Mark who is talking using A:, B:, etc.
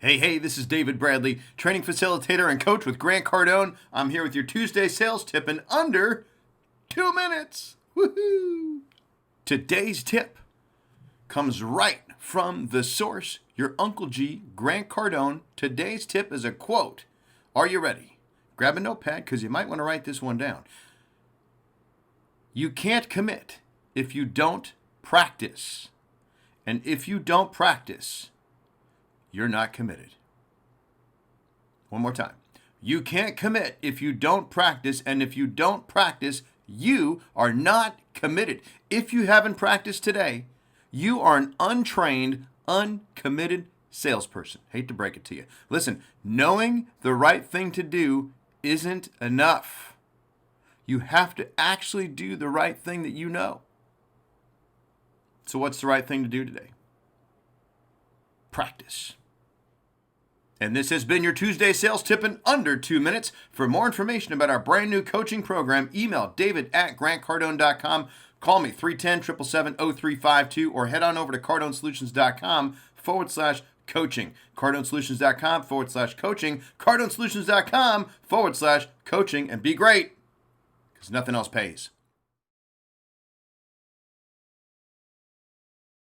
A: Hey, this is David Bradley, training facilitator and coach with Grant Cardone. I'm here with your Tuesday sales tip in under 2 minutes. Woohoo! Today's tip comes right from the source, your Uncle G, Grant Cardone. Today's tip is a quote. Are you ready? Grab a notepad because you might want to write this one down. You can't commit if you don't practice. And if you don't practice, you're not committed. One more time. You can't commit if you don't practice, and if you don't practice, you are not committed. If you haven't practiced today, you are an untrained, uncommitted salesperson. Hate to break it to you. Listen, knowing the right thing to do isn't enough. You have to actually do the right thing that you know. So what's the right thing to do today? Practice. And this has been your Tuesday sales tip in under 2 minutes. For more information about our brand new coaching program, email david@grantcardone.com. Call me 310-777-0352 or head on over to cardonesolutions.com/coaching. cardonesolutions.com/coaching. cardonesolutions.com/coaching. And be great, because nothing else pays.